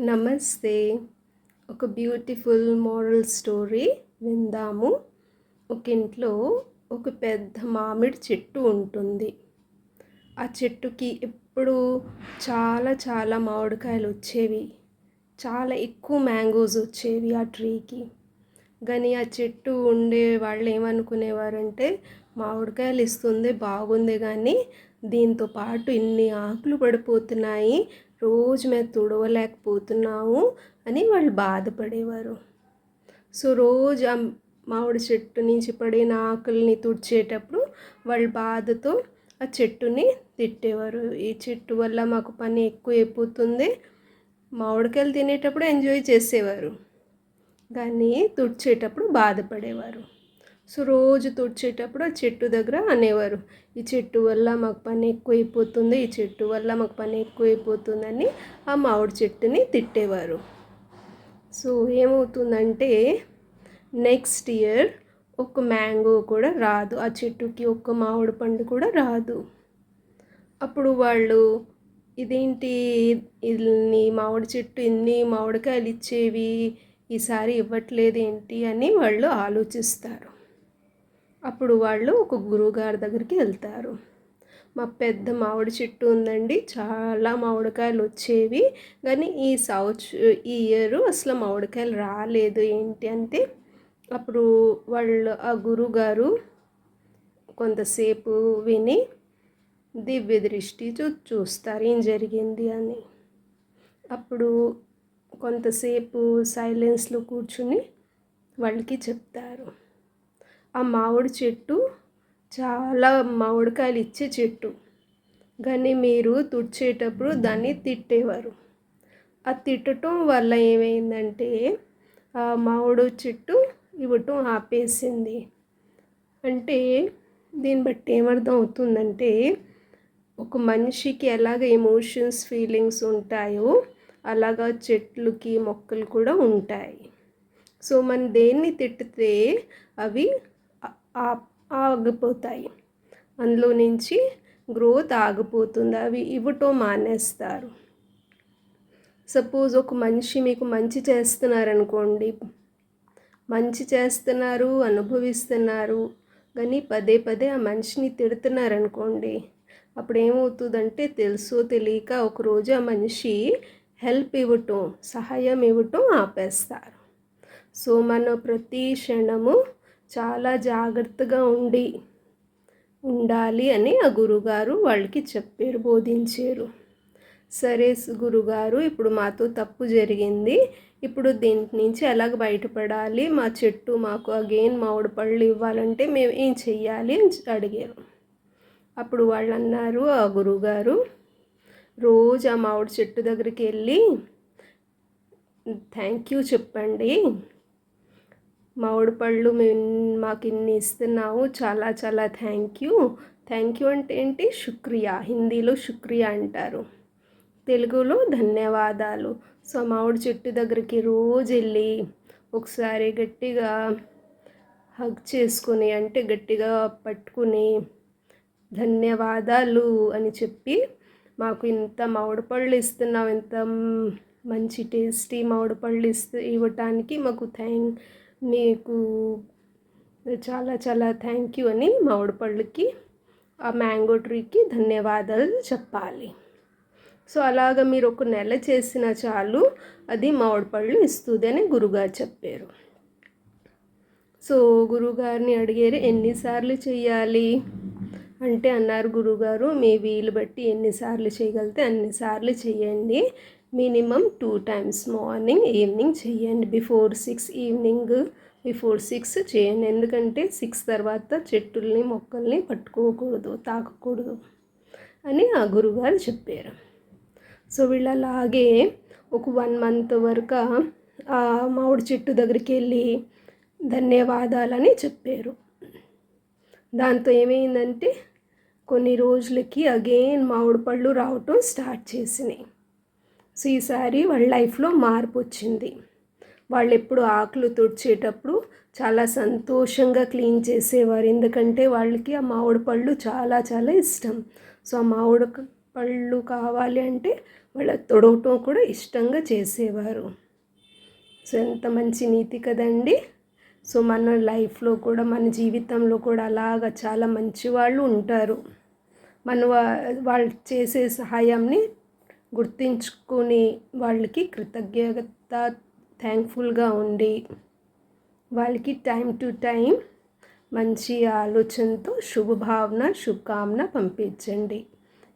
నమస్తే. ఒక beautiful moral story విందాము. ఒక ఇంట్లో ఒక పెద్ద మామిడి చెట్టు ఉంటుంది. ఆ చెట్టుకి ఎప్పుడూ చాలా చాలా మామిడికాయలు వచ్చేవి. చాలా ఎక్కువ మ్యాంగోస్ వచ్చేవి ఆ ట్రీకి. కానీ ఆ చెట్టు ఉండే వాళ్ళు ఏమనుకునేవారంటే, మామిడికాయలు ఇస్తుంది బాగుంది, కానీ దీంతో పాటు ఇన్ని ఆకులు పడిపోతున్నాయి, రోజు మేము తుడవలేకపోతున్నాము అని వాళ్ళు బాధపడేవారు. సో రోజు ఆ మామిడి చెట్టు నుంచి పడిన ఆకుల్ని తుడిచేటప్పుడు వాళ్ళు బాధతో ఆ చెట్టుని తిట్టేవారు. ఈ చెట్టు వల్ల మాకు పని ఎక్కువ అయిపోతుంది. మామిడికాయలు తినేటప్పుడు ఎంజాయ్ చేసేవారు, కానీ తుడిచేటప్పుడు బాధపడేవారు. సో రోజు తుడిచేటప్పుడు ఆ చెట్టు దగ్గర అనేవారు, ఈ చెట్టు వల్ల మాకు పని ఎక్కువైపోతుంది, ఈ చెట్టు వల్ల మాకు పని ఎక్కువైపోతుందని ఆ మామిడి చెట్టుని తిట్టేవారు. సో ఏమవుతుందంటే నెక్స్ట్ ఇయర్ ఒక మ్యాంగో కూడా రాదు, ఆ చెట్టుకి ఒక్క మామిడి పండు కూడా రాదు. అప్పుడు వాళ్ళు, ఇదేంటి, ఇన్ని మామిడి చెట్టు ఇన్ని మామిడికాయలు ఇచ్చేవి ఈసారి ఇవ్వట్లేదు ఏంటి అని వాళ్ళు ఆలోచిస్తారు. అప్పుడు వాళ్ళు ఒక గురువుగారి దగ్గరికి వెళ్తారు. మా పెద్ద మామిడి చెట్టు ఉందండి, చాలా మామిడికాయలు వచ్చేవి, కానీ ఈ ఇయర్ అసలు మామిడికాయలు రాలేదు ఏంటి అంటే, అప్పుడు వాళ్ళు ఆ గురువుగారు కొంతసేపు విని దివ్య దృష్టి చూస్తారు ఏం జరిగింది అని. అప్పుడు కొంతసేపు సైలెన్స్లో కూర్చుని వాళ్ళకి చెప్తారు, ఆ మామిడి చెట్టు చాలా మామిడికాయలు ఇచ్చే చెట్టు, కానీ మీరు తుడిచేటప్పుడు దాన్ని తిట్టేవారు. ఆ తిట్టడం వల్ల ఏమైందంటే ఆ మామిడి చెట్టు ఇవ్వటం ఆపేసింది. అంటే దీన్ని బట్టి ఏమర్థం అవుతుందంటే, ఒక మనిషికి ఎలాగ ఎమోషన్స్ ఫీలింగ్స్ ఉంటాయో అలాగా చెట్లుకి మొక్కలు కూడా ఉంటాయి. సో మనం దేన్ని తిట్టితే అవి ఆగిపోతాయి, అందులో నుంచి గ్రోత్ ఆగిపోతుంది, అవి ఇవ్వటం మానేస్తారు. సపోజ్ ఒక మనిషి మీకు మంచి చేస్తున్నారనుకోండి, మంచి చేస్తున్నారు, అనుభవిస్తున్నారు, కానీ పదే పదే ఆ మనిషిని తిడుతున్నారనుకోండి, అప్పుడు ఏమవుతుందంటే తెలుసో తెలియక ఒకరోజు ఆ మనిషి హెల్ప్ ఇవ్వటం, సహాయం ఇవ్వటం ఆపేస్తారు. సో మనం ప్రతి క్షణము చాలా జాగ్రత్తగా ఉండాలి అని ఆ గురుగారు వాళ్ళకి చెప్పారు, బోధించారు. సరే గురుగారు, ఇప్పుడు మాతో తప్పు జరిగింది, ఇప్పుడు దీని నుంచి ఎలాగ బయటపడాలి, మా చెట్టు మాకు అగైన్ మామిడి పళ్ళు ఇవ్వాలంటే మేము ఏం చెయ్యాలి అని అడిగారు. అప్పుడు వాళ్ళు అన్నారు, ఆ గురువుగారు, రోజు ఆ మామిడి చెట్టు దగ్గరికి వెళ్ళి థ్యాంక్ యూ చెప్పండి, మామిడి పళ్ళు మాకు ఇన్ని ఇస్తున్నావు, చాలా చాలా థ్యాంక్ యూ. థ్యాంక్ యూ అంటే ఏంటి? శుక్రియా, హిందీలో శుక్రియా అంటారు, తెలుగులో ధన్యవాదాలు. సో మామిడి చెట్టు దగ్గరికి రోజు వెళ్ళి ఒకసారి గట్టిగా హగ్ చేసుకుని, అంటే గట్టిగా పట్టుకుని ధన్యవాదాలు అని చెప్పి, మాకు ఇంత మామిడి పళ్ళు ఇస్తున్నావు, ఇంత మంచి టేస్టీ మామిడి పళ్ళు ఇవ్వటానికి నీకు చాలా చాలా థ్యాంక్ యూ అని మామిడి పళ్ళకి, ఆ మ్యాంగో ట్రీకి ధన్యవాదాలు చెప్పాలి. సో అలాగ మీరు ఒక నెల చేసిన చాలు, అది మామిడి పళ్ళు ఇస్తుంది అని గురుగారు చెప్పారు. సో గురుగారిని అడిగారు, ఎన్నిసార్లు చేయాలి అంటే అన్నారు గురుగారు, మీ వీలు బట్టి ఎన్నిసార్లు చేయగలిగితే అన్నిసార్లు చేయండి, మినిమం 2 times మార్నింగ్ ఈవినింగ్ చేయండి, బిఫోర్ 6 చేయండి, ఎందుకంటే 6 తర్వాత చెట్టుల్ని మొక్కల్ని పట్టుకోకూడదు, తాకకూడదు అని ఆ గురుగారు చెప్పారు. సో వీళ్ళు అలాగే ఒక 1 month వరకు ఆ మామిడి చెట్టు దగ్గరికి వెళ్ళి ధన్యవాదాలని చెప్పారు. దాంతో ఏమైందంటే కొన్ని రోజులకి అగైన్ మామిడి పళ్ళు రావటం స్టార్ట్ చేసినాయి. సో ఈసారి వాళ్ళ లైఫ్లో మార్పు వచ్చింది. వాళ్ళు ఎప్పుడు ఆకులు తుడిచేటప్పుడు చాలా సంతోషంగా క్లీన్ చేసేవారు, ఎందుకంటే వాళ్ళకి ఆ మామిడి పళ్ళు చాలా చాలా ఇష్టం. సో ఆ మామిడి పళ్ళు కావాలి అంటే వాళ్ళ తొడవటం కూడా ఇష్టంగా చేసేవారు. సో ఎంత మంచి నీతి కదండి. సో మన లైఫ్లో కూడా మన జీవితంలో కూడా అలాగా చాలా మంచి వాళ్ళు ఉంటారు. మన వాళ్ళు చేసే సహాయంని గుర్తించుకుని వాళ్ళకి కృతజ్ఞత థ్యాంక్ఫుల్గా ఉండి వాళ్ళకి టైం టు టైం మంచి ఆలోచనతో శుభభావన శుభకామన పంపించండి.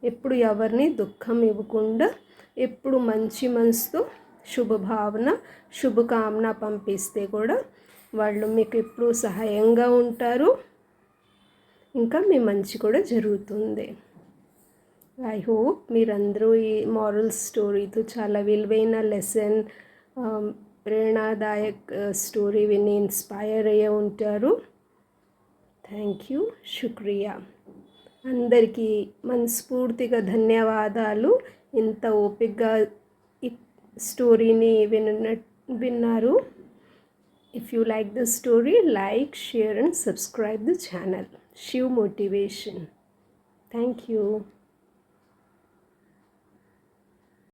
ఎప్పుడు ఎవరిని దుఃఖం ఇవ్వకుండా ఎప్పుడు మంచి మనసుతో శుభభావన శుభకామన పంపిస్తే కూడా వాళ్ళు మీకు ఎప్పుడు సహాయంగా ఉంటారు. ఇంకా మీ మంచి కూడా జరుగుతుంది. ఐ హోప్ మీరందరూ ఈ మారల్ స్టోరీతో చాలా విలువైన లెసన్ ప్రేరణాదాయక స్టోరీ విని ఇన్స్పైర్ అయ్యే ఉంటారు. థ్యాంక్ యూ, శుక్రియా. అందరికీ మనస్ఫూర్తిగా ధన్యవాదాలు. ఇంత ఓపికగా ఈ స్టోరీని విన్నారు. If you like the story, like, share and subscribe the channel. Shiv Motivation. Thank you.